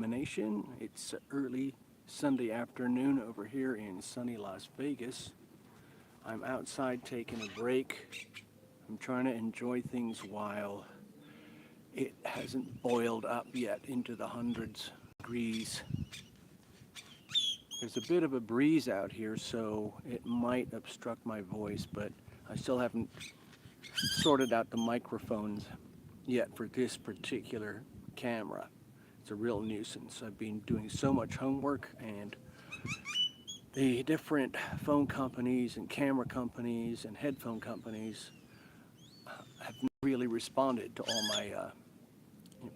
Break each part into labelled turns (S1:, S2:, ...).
S1: Illumination. It's early Sunday afternoon over here in sunny Las Vegas. I'm outside taking a break. I'm trying to enjoy things while it hasn't boiled up yet into the hundreds of degrees. There's a bit of a breeze out here, so it might obstruct my voice, but I still haven't sorted out the microphones yet for this particular camera. It's a real nuisance. I've been doing so much homework, and the different phone companies and camera companies and headphone companies have not really responded to all my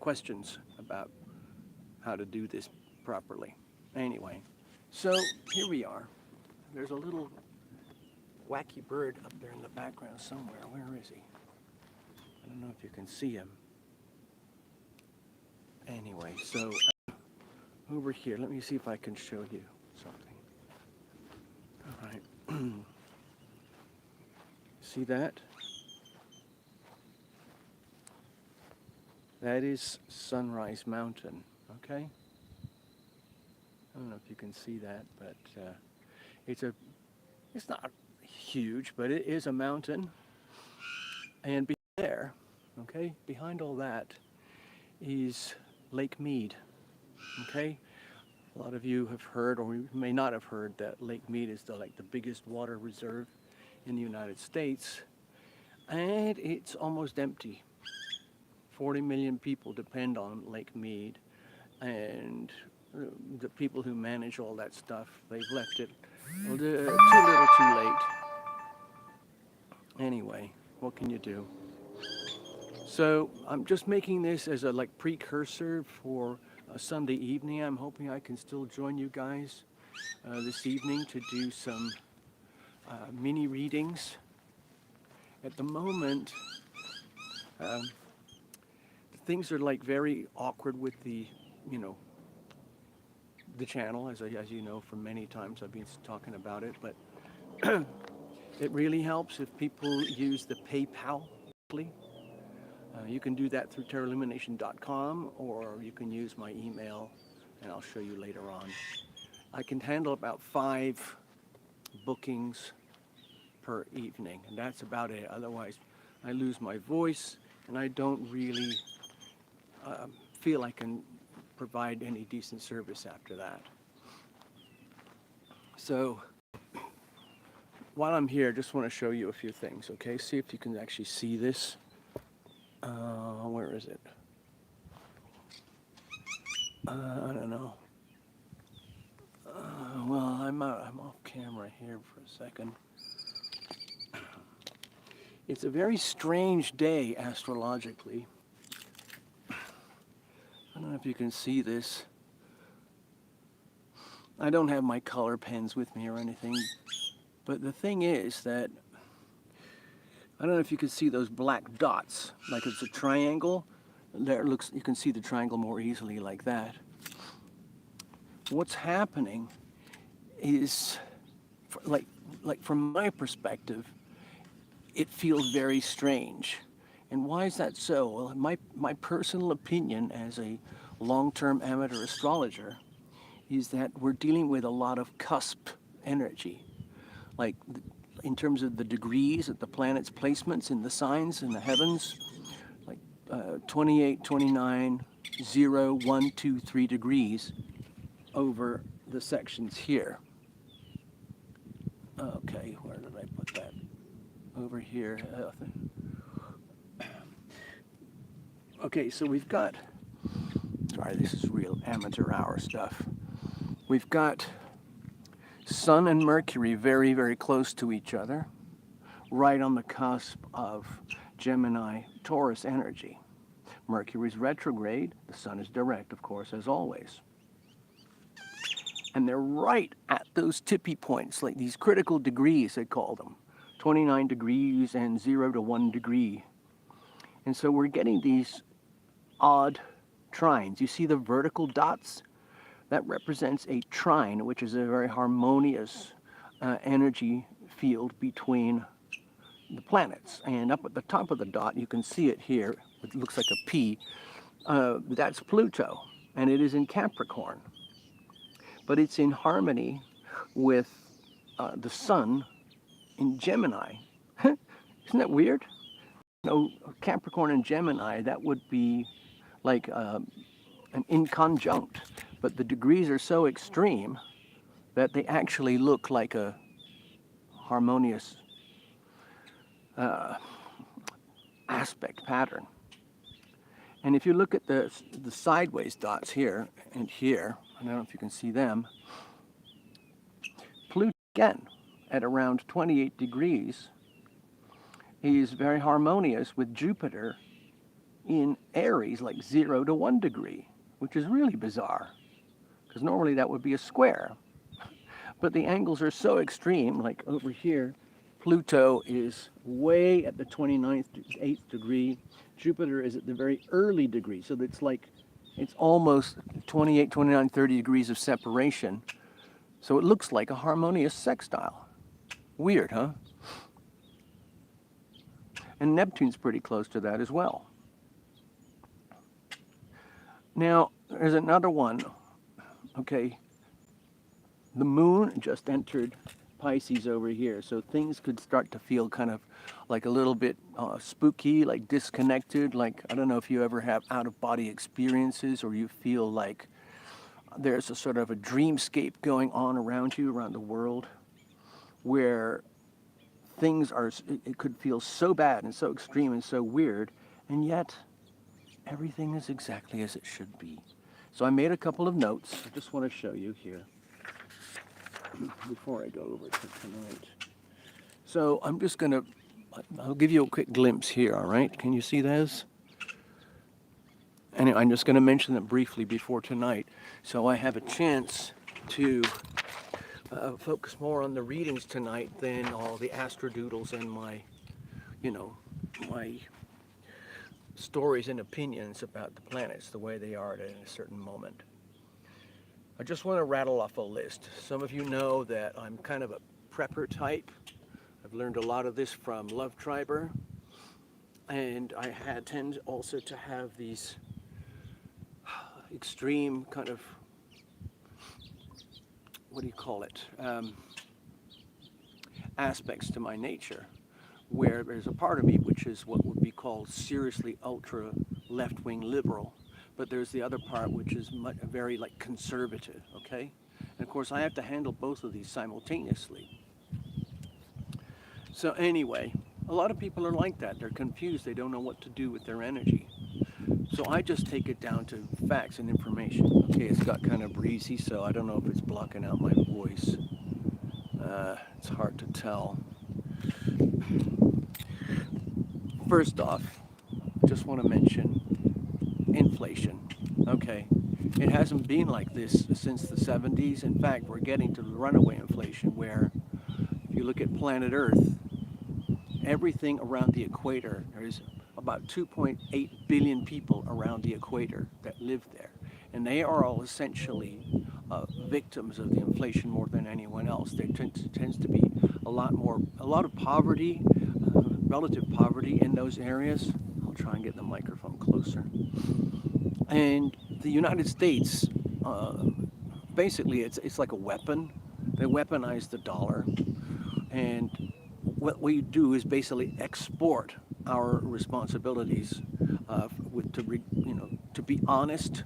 S1: questions about how to do this properly. Anyway, so here we are. There's a little wacky bird up there in the background somewhere. Where is he? I don't know if you can see him. Anyway, so over here, let me see if I can show you something. All right. See that? That is Sunrise Mountain, okay? I don't know if you can see that, but it's not huge, but it is a mountain. And there, okay, behind all that is Lake Mead, okay? A lot of you have heard, or you may not have heard, that Lake Mead is the biggest water reserve in the United States, and it's almost empty. 40 million people depend on Lake Mead, and the people who manage all that stuff, they've left it too little too late. Anyway, what can you do? So I'm just making this as a precursor for a Sunday evening. I'm hoping I can still join you guys this evening to do some mini readings. At the moment, things are very awkward with the channel, as you know from many times I've been talking about it, but it really helps if people use the PayPal. You can do that through terraillumination.com, or you can use my email, and I'll show you later on. I can handle about 5 bookings per evening, and that's about it. Otherwise, I lose my voice, and I don't really feel I can provide any decent service after that. So while I'm here, I just want to show you a few things, okay? See if you can actually see this. Where is it? I don't know. Well, I'm off camera here for a second. It's a very strange day astrologically. I don't know if you can see this. I don't have my color pens with me or anything, but the thing is that I don't know if you can see those black dots, like it's a triangle. There you can see the triangle more easily like that. What's happening is, from my perspective, it feels very strange. And why is that so? Well, my personal opinion as a long-term amateur astrologer is that we're dealing with a lot of cusp energy, in terms of the degrees of the planet's placements in the signs in the heavens, 28, 29, 0, 1, 2, 3 degrees over the sections here. Okay, where did I put that? Over here. Okay, so we've got, sorry, this is real amateur hour stuff. We've got Sun and Mercury very, very close to each other, right on the cusp of Gemini-Taurus energy. Mercury's retrograde, the Sun is direct, of course, as always. And they're right at those tippy points, like these critical degrees, they call them, 29 degrees and 0 to 1 degree. And so we're getting these odd trines. You see the vertical dots? That represents a trine, which is a very harmonious energy field between the planets. And up at the top of the dot, you can see it here. It looks like a P. That's Pluto. and it is in Capricorn, but it's in harmony with the sun in Gemini. Isn't that weird? No, Capricorn and Gemini, that would be like an inconjunct, but the degrees are so extreme that they actually look like a harmonious aspect pattern. And if you look at the sideways dots here and here, I don't know if you can see them, Pluto again at around 28 degrees is very harmonious with Jupiter in Aries, like 0 to 1 degree, which is really bizarre because normally that would be a square. But the angles are so extreme, like over here, Pluto is way at the 29th, 8th degree. Jupiter is at the very early degree. So it's almost 28, 29, 30 degrees of separation. So it looks like a harmonious sextile. Weird, huh? And Neptune's pretty close to that as well. Now, there's another one. Okay, the moon just entered Pisces over here, so things could start to feel kind of like a little bit spooky, like disconnected, like, I don't know if you ever have out-of-body experiences or you feel like there's a sort of a dreamscape going on around you, around the world, where things are, it could feel so bad and so extreme and so weird, and yet everything is exactly as it should be. So I made a couple of notes. I just want to show you here before I go over to tonight. So I'm just going to, I'll give you a quick glimpse here, all right? Can you see those? Anyway, I'm just going to mention them briefly before tonight, so I have a chance to focus more on the readings tonight than all the astrodoodles and my, my stories and opinions about the planets, the way they are at a certain moment. I just want to rattle off a list. Some of you know that I'm kind of a prepper type. I've learned a lot of this from Lovetriber, and I tend also to have these extreme kind of, what do you call it, aspects to my nature, where there's a part of me which is what would be called seriously ultra left-wing liberal, but there's the other part which is very like conservative, okay? And of course I have to handle both of these simultaneously. So anyway, a lot of people are like that. They're confused. They don't know what to do with their energy. So I just take it down to facts and information. Okay, it's got kind of breezy, so I don't know if it's blocking out my voice. It's hard to tell. First off, just want to mention inflation. Okay, it hasn't been like this since the 70s. In fact, we're getting to the runaway inflation where if you look at planet Earth, everything around the equator, there's about 2.8 billion people around the equator that live there. And they are all essentially victims of the inflation more than anyone else. There tends to be a lot of poverty, relative poverty in those areas. I'll try and get the microphone closer. And the United States, basically it's like a weapon. They weaponize the dollar. And what we do is basically export our responsibilities to be honest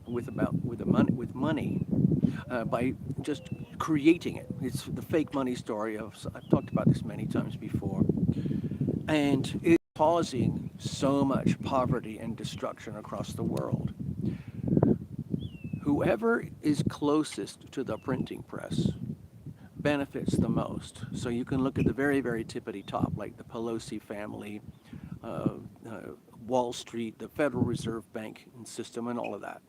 S1: with money by just creating it. It's the fake money story I've talked about this many times before, and it's causing so much poverty and destruction across the world. Whoever is closest to the printing press benefits the most. So you can look at the very, very tippity top, like the Pelosi family, Wall Street, the Federal Reserve Bank system, and all of that.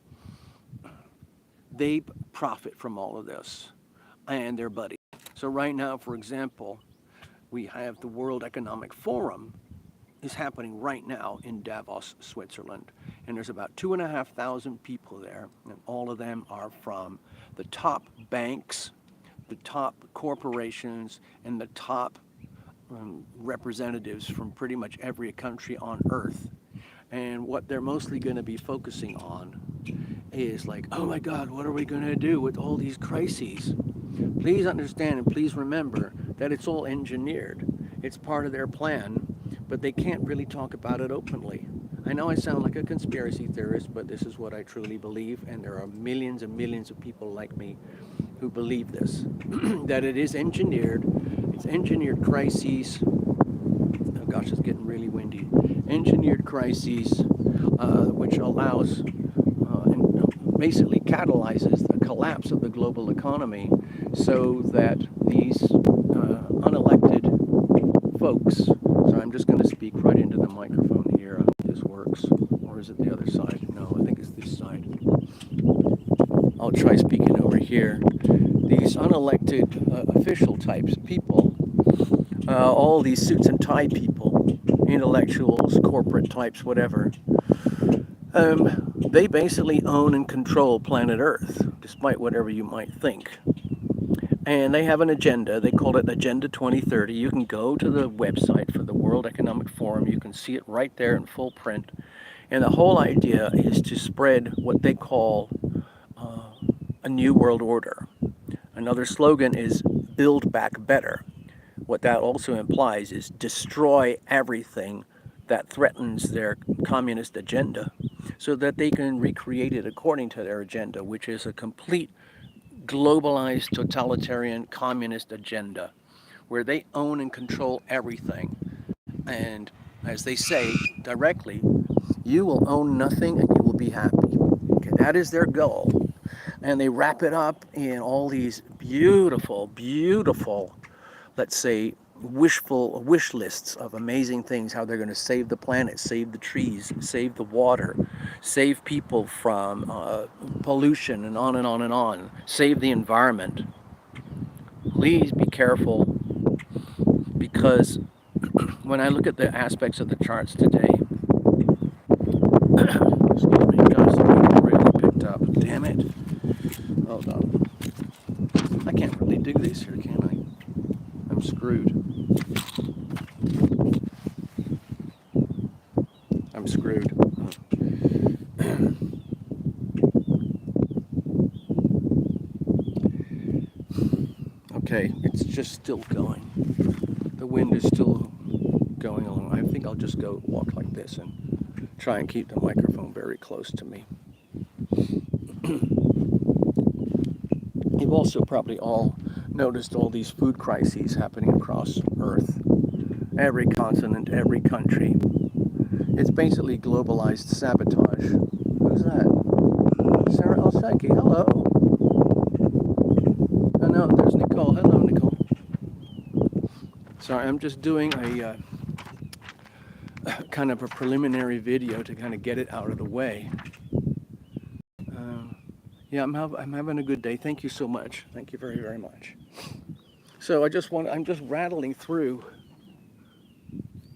S1: They profit from all of this, and their buddies. So right now, for example, we have the World Economic Forum is happening right now in Davos, Switzerland. And there's about 2,500 people there, and all of them are from the top banks, the top corporations, and the top representatives from pretty much every country on Earth. And what they're mostly going to be focusing on is like, oh my God, what are we going to do with all these crises? Please understand and please remember that it's all engineered. It's part of their plan, but they can't really talk about it openly. I know I sound like a conspiracy theorist, but this is what I truly believe, and there are millions and millions of people like me who believe this, that it is engineered. It's engineered crises. Oh gosh, it's getting really windy. Engineered crises, which allows and basically catalyzes the collapse of the global economy so that these unelected folks, so I'm just going to speak right into the microphone here. I hope this works. Or is it the other side? No, I think it's this side. I'll try speaking over here. These unelected official types, people, all these suits and tie people, intellectuals, corporate types, whatever, they basically own and control planet Earth, despite whatever you might think. And they have an agenda. They call it Agenda 2030. You can go to the website for the World Economic Forum. You can see it right there in full print. And the whole idea is to spread what they call a new world order. Another slogan is Build Back Better. What that also implies is destroy everything that threatens their communist agenda so that they can recreate it according to their agenda, which is a complete globalized totalitarian communist agenda where they own and control everything. And as they say directly, you will own nothing and you will be happy. Okay, that is their goal. And they wrap it up in all these beautiful, beautiful, let's say, wish lists of amazing things, how they're going to save the planet, save the trees, save the water, save people from pollution, and on and on and on, save the environment. Please be careful, because when I look at the aspects of the charts today, excuse me, gosh, something really picked up. Damn it. Hold on. I can't really do this here, can I? I'm screwed. I'm screwed. Okay, it's just still going. The wind is still going along. I think I'll just go walk like this and try and keep the microphone very close to me. You've also probably all noticed all these food crises happening across Earth. Every continent, every country. It's basically globalized sabotage. Who's that? Sarah Elsaki, hello. Oh no, there's Nicole. Hello, Nicole. Sorry, I'm just doing a kind of a preliminary video to kind of get it out of the way. Yeah, I'm having a good day. Thank you so much. Thank you very, very much. So I'm just rattling through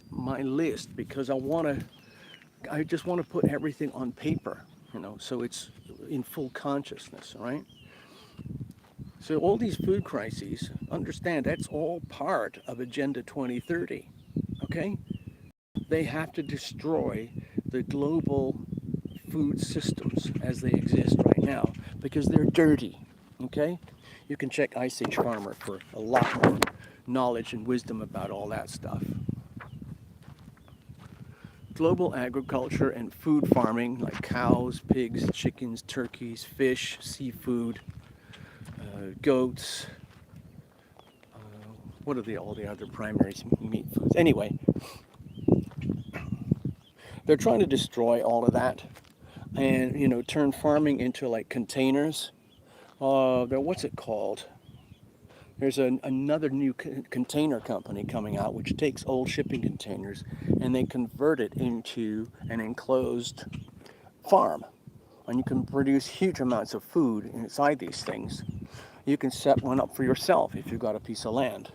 S1: my list because I just want to put everything on paper, so it's in full consciousness, right? So all these food crises, understand that's all part of Agenda 2030, okay? They have to destroy the global food systems as they exist right now because they're dirty, okay? You can check Ice Age Farmer for a lot more knowledge and wisdom about all that stuff. Global agriculture and food farming, like cows, pigs, chickens, turkeys, fish, seafood, goats, what are all the other primary meat foods? Anyway, they're trying to destroy all of that and, turn farming into like containers. What's it called? There's another new container company coming out which takes old shipping containers and they convert it into an enclosed farm. And you can produce huge amounts of food inside these things. You can set one up for yourself if you've got a piece of land.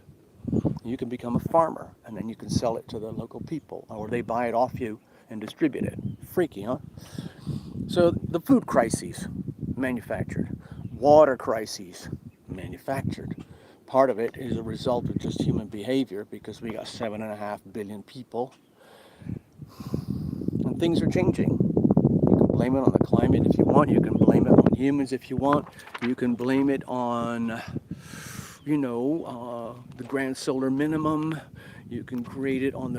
S1: You can become a farmer and then you can sell it to the local people, or they buy it off you and distribute it. Freaky, huh? So the food crises, manufactured. Water crises, manufactured. Part of it is a result of just human behavior because we got 7.5 billion people. And things are changing. You can blame it on the climate if you want. want. You can blame it on humans if you want. You can blame it on, the grand solar minimum. You can grade it on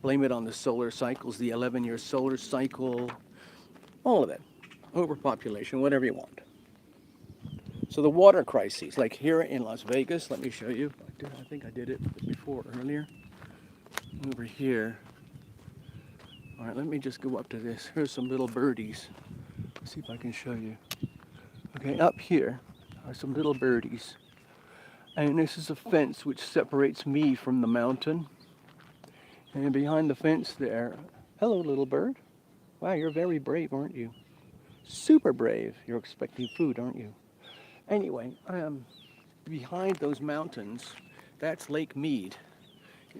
S1: blame it on the solar cycles, the 11-year solar cycle, all of it. Overpopulation, whatever you want. So the water crises, like here in Las Vegas, let me show you. I think I did it before earlier. Over here. All right, let me just go up to this. Here's some little birdies. Let's see if I can show you. Okay, up here are some little birdies. And this is a fence which separates me from the mountain. And behind the fence there, hello little bird. Wow, you're very brave, aren't you? Super brave. You're expecting food, aren't you? Anyway, behind those mountains, that's Lake Mead.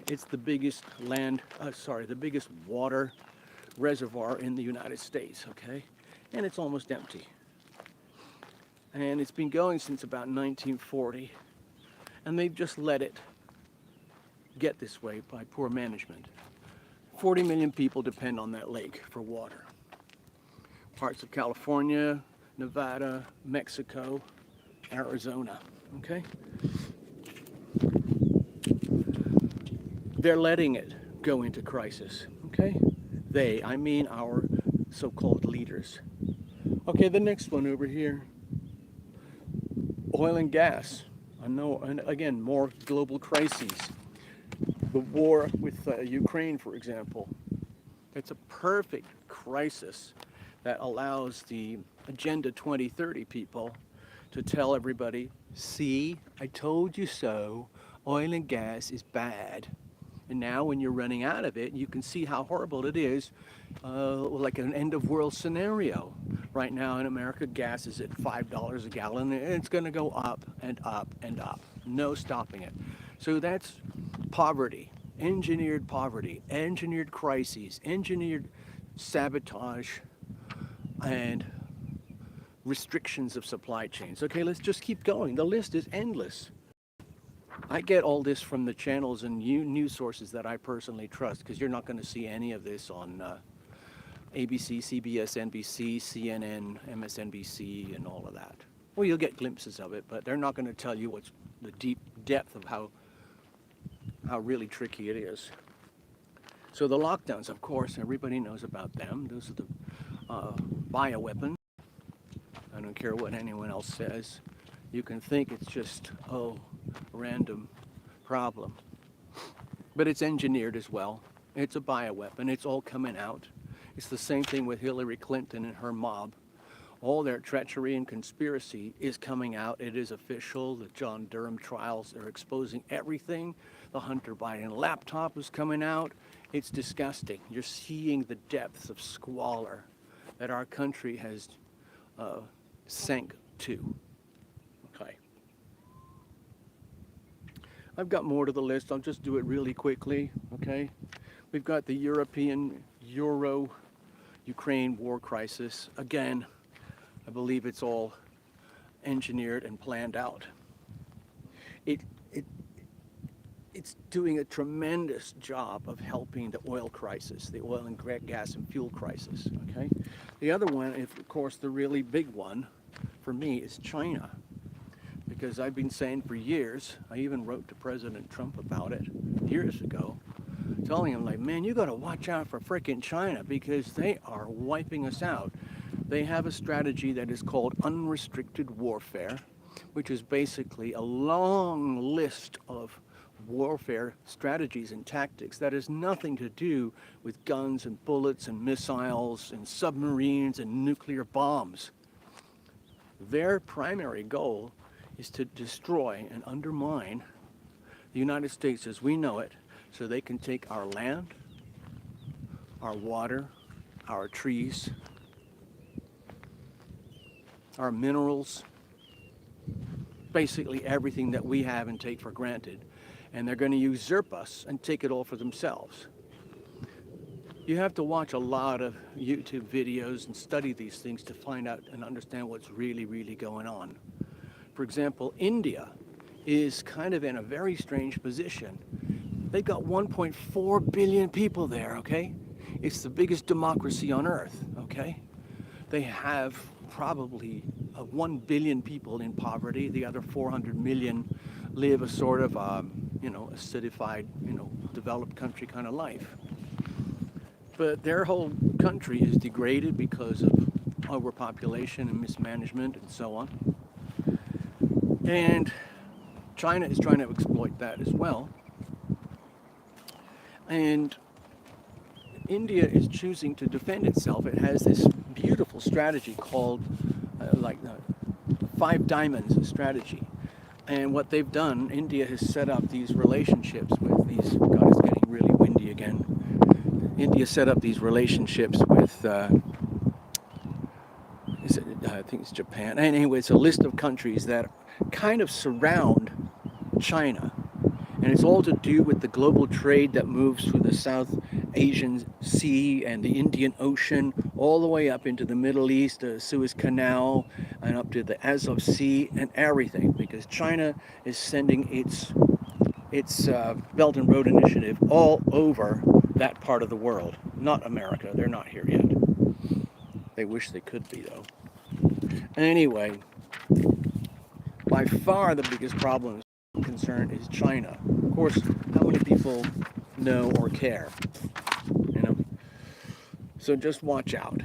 S1: It's the biggest the biggest water reservoir in the United States, okay? And it's almost empty. And it's been going since about 1940. And they've just let it get this way by poor management. 40 million people depend on that lake for water. Parts of California, Nevada, Mexico, Arizona, okay? They're letting it go into crisis, okay? I mean our so-called leaders. Okay, the next one over here. Oil and gas. I know, and again, more global crises. The war with Ukraine, for example. It's a perfect crisis that allows the Agenda 2030 people to tell everybody, see, I told you so, oil and gas is bad. And now when you're running out of it, you can see how horrible it is, like an end of world scenario. Right now in America, gas is at $5 a gallon, and it's gonna go up and up and up. No stopping it. So that's poverty, engineered crises, engineered sabotage, and restrictions of supply chains. Okay, let's just keep going. The list is endless. I get all this from the channels and news sources that I personally trust, because you're not going to see any of this on ABC, CBS, NBC, CNN, MSNBC, and all of that. Well, you'll get glimpses of it, but they're not going to tell you what's the deep depth of how really tricky it is. So the lockdowns, of course, everybody knows about them. Those are the bioweapons. I don't care what anyone else says. You can think it's just, a random problem. But it's engineered as well. It's a bioweapon. It's all coming out. It's the same thing with Hillary Clinton and her mob. All their treachery and conspiracy is coming out. It is official. The John Durham trials are exposing everything. The Hunter Biden laptop is coming out. It's disgusting. You're seeing the depths of squalor that our country has sank to. Okay. I've got more to the list. I'll just do it really quickly, okay? We've got the Euro-Ukraine war crisis. Again, I believe it's all engineered and planned out. It's doing a tremendous job of helping the oil crisis, the oil and gas and fuel crisis, okay? The other one, of course, the really big one for me is China. Because I've been saying for years, I even wrote to President Trump about it years ago, telling him, like, man, you gotta watch out for frickin' China because they are wiping us out. They have a strategy that is called unrestricted warfare, which is basically a long list of warfare strategies and tactics that has nothing to do with guns and bullets and missiles and submarines and nuclear bombs. Their primary goal is to destroy and undermine the United States as we know it, so they can take our land, our water, our trees, our minerals, basically everything that we have and take for granted. And they're going to usurp us and take it all for themselves. You have to watch a lot of YouTube videos and study these things to find out and understand what's really, really going on. For example, India is kind of in a very strange position. They've got 1.4 billion people there, okay? It's the biggest democracy on earth, okay? They have probably 1 billion people in poverty. The other 400 million live a sort of, acidified, developed country kind of life. But their whole country is degraded because of overpopulation and mismanagement and so on. And China is trying to exploit that as well. And India is choosing to defend itself. It has this beautiful strategy called Five Diamonds strategy. And what they've done, India has set up these relationships with these, God, it's getting really windy again. India set up these relationships with, I think it's Japan. Anyway, it's a list of countries that kind of surround China. And it's all to do with the global trade that moves through the South Asian Sea and the Indian Ocean, all the way up into the Middle East, the Suez Canal, and up to the Azov Sea and everything, because China is sending its Belt and Road Initiative all over that part of the world. Not America. They're not here yet. They wish they could be, though. Anyway, by far the biggest problem concern is China. Of course, how many people know or care? So just watch out.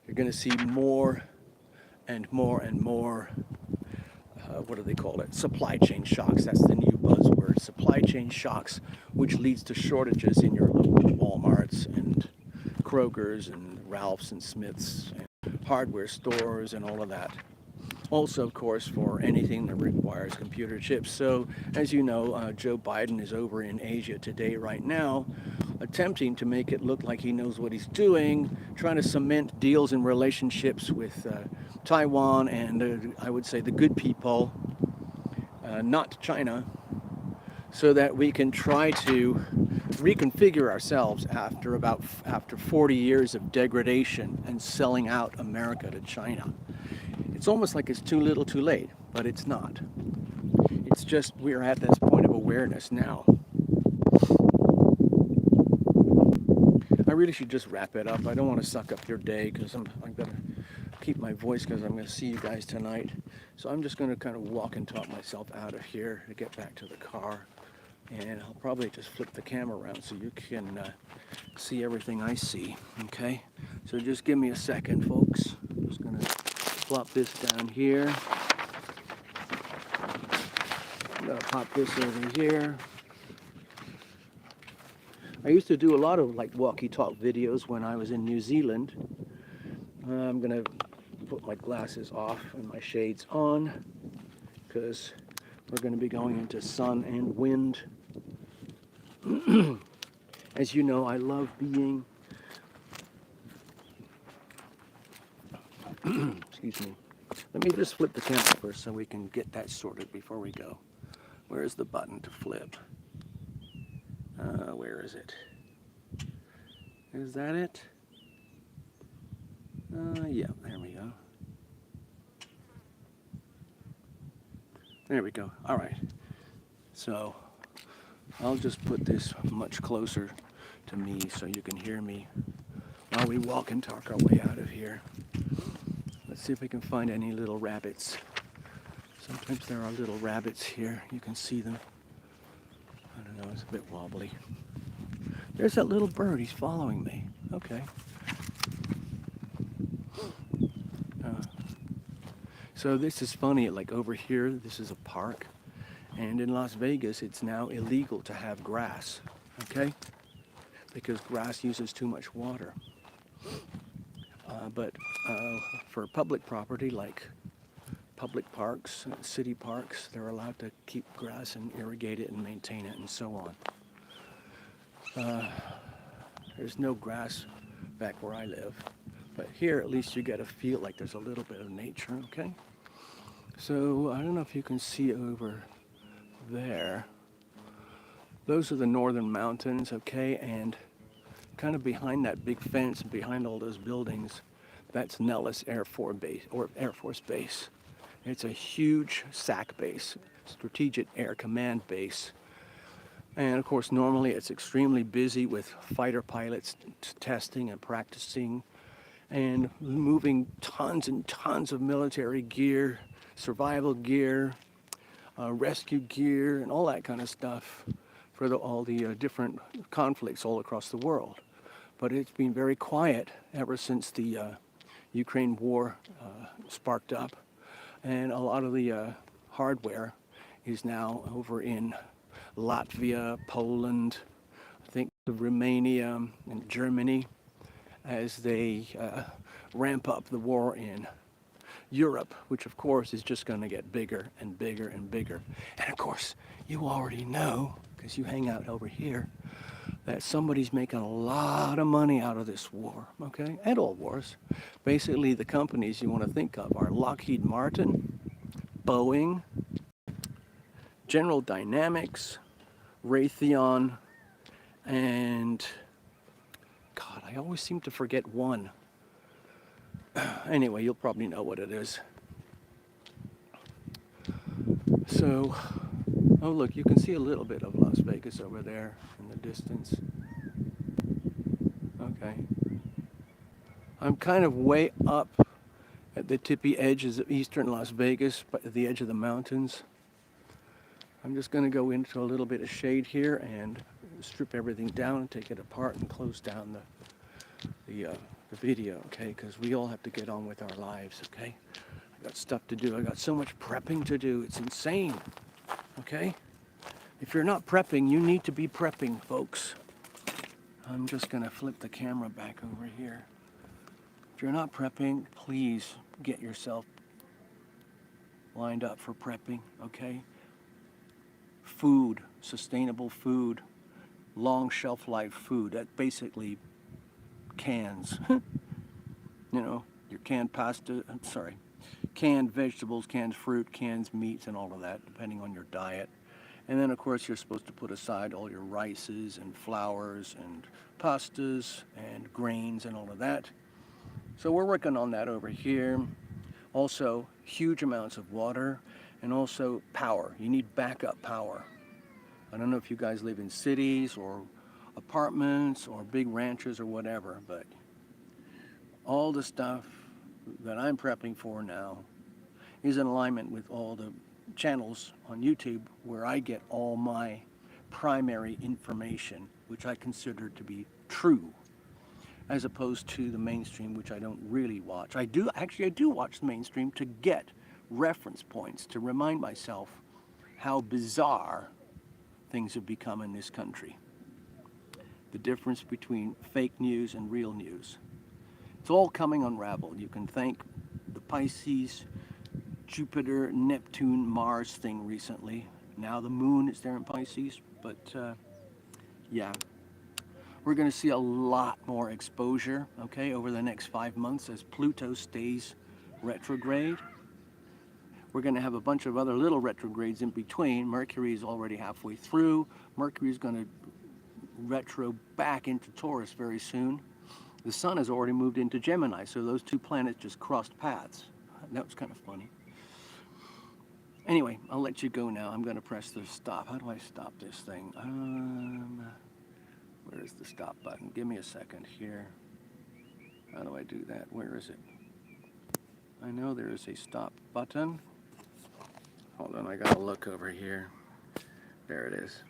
S1: You're going to see more and more and more, what do they call it? Supply chain shocks. That's the new buzzword. Supply chain shocks, which leads to shortages in your local Walmarts and Kroger's and Ralph's and Smith's and hardware stores and all of that. Also, of course, for anything that requires computer chips. So, as you know, Joe Biden is over in Asia today right now, attempting to make it look like he knows what he's doing, trying to cement deals and relationships with Taiwan and, I would say, the good people, not China, so that we can try to reconfigure ourselves after 40 years of degradation and selling out America to China. It's almost like it's too little too late, but it's not. It's just we're at this point of awareness now. I really should just wrap it up. I don't want to suck up your day because I'm going to keep my voice because I'm going to see you guys tonight. So I'm just going to kind of walk and talk myself out of here to get back to the car. And I'll probably just flip the camera around so you can see everything I see, okay? So just give me a second, folks. I'm just going to plop this down here. I'm going to pop this over here. I used to do a lot of walkie-talk videos when I was in New Zealand. I'm going to put my glasses off and my shades on because we're going to be going into sun and wind. As you know, I love being, excuse me. Let me just flip the camera first so we can get that sorted before we go. Where's the button to flip? Where is it? Is that it? Yeah, there we go. There we go. All right. So I'll just put this much closer to me so you can hear me while we walk and talk our way out of here. Let's see if we can find any little rabbits. Sometimes there are little rabbits here. You can see them. I don't know, it's a bit wobbly. There's that little bird. He's following me. Okay. So this is funny. Like over here, this is a park. And in Las Vegas, it's now illegal to have grass. Okay? Because grass uses too much water. But for public property like public parks, city parks, they're allowed to keep grass and irrigate it and maintain it and so on. There's no grass back where I live. But here at least you get a feel like there's a little bit of nature, okay? So I don't know if you can see over there. Those are the northern mountains, okay? And kind of behind that big fence, behind all those buildings, that's Nellis Air Force Base. It's a huge SAC base, Strategic Air Command Base. And of course, normally it's extremely busy with fighter pilots testing and practicing and moving tons and tons of military gear, survival gear, rescue gear, and all that kind of stuff for all the different conflicts all across the world. But it's been very quiet ever since the Ukraine war sparked up, and a lot of the hardware is now over in Latvia, Poland, I think Romania, and Germany, as they ramp up the war in Europe, which of course is just going to get bigger and bigger and bigger. And of course, you already know, because you hang out over here, that somebody's making a lot of money out of this war, okay? And all wars. Basically, the companies you want to think of are Lockheed Martin, Boeing, General Dynamics, Raytheon, and God, I always seem to forget one. Anyway, you'll probably know what it is. So, oh look, you can see a little bit of Las Vegas over there in the distance. Okay. I'm kind of way up at the tippy edges of eastern Las Vegas, but at the edge of the mountains. I'm just going to go into a little bit of shade here and strip everything down and take it apart and close down the video, okay? Because we all have to get on with our lives, okay? I got stuff to do. I got so much prepping to do. It's insane, okay? If you're not prepping, you need to be prepping, folks. I'm just going to flip the camera back over here. If you're not prepping, please get yourself lined up for prepping, okay? Food, sustainable food, long shelf life food. That basically cans. You know, your canned pasta, canned vegetables, canned fruit, canned meats, and all of that, depending on your diet. And then, of course, you're supposed to put aside all your rices and flours and pastas and grains and all of that. So we're working on that over here. Also, huge amounts of water and also power. You need backup power. I don't know if you guys live in cities or apartments or big ranches or whatever, but all the stuff that I'm prepping for now is in alignment with all the channels on YouTube where I get all my primary information, which I consider to be true, as opposed to the mainstream, which I don't really watch. I do watch the mainstream to get reference points, to remind myself how bizarre things have become in this country. The difference between fake news and real news. It's all coming unraveled. You can thank the Pisces, Jupiter, Neptune, Mars thing recently. Now the moon is there in Pisces, but yeah. We're going to see a lot more exposure, okay, over the next 5 months as Pluto stays retrograde. We're going to have a bunch of other little retrogrades in between. Mercury is already halfway through. Mercury is going to retro back into Taurus very soon. The sun has already moved into Gemini, so those two planets just crossed paths. That was kind of funny. Anyway, I'll let you go now. I'm going to press the stop. How do I stop this thing? Where is the stop button? Give me a second here. How do I do that? Where is it? I know there is a stop button. Hold on, I gotta look over here. There it is.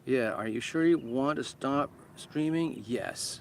S1: Yeah, are you sure you want to stop streaming? Yes.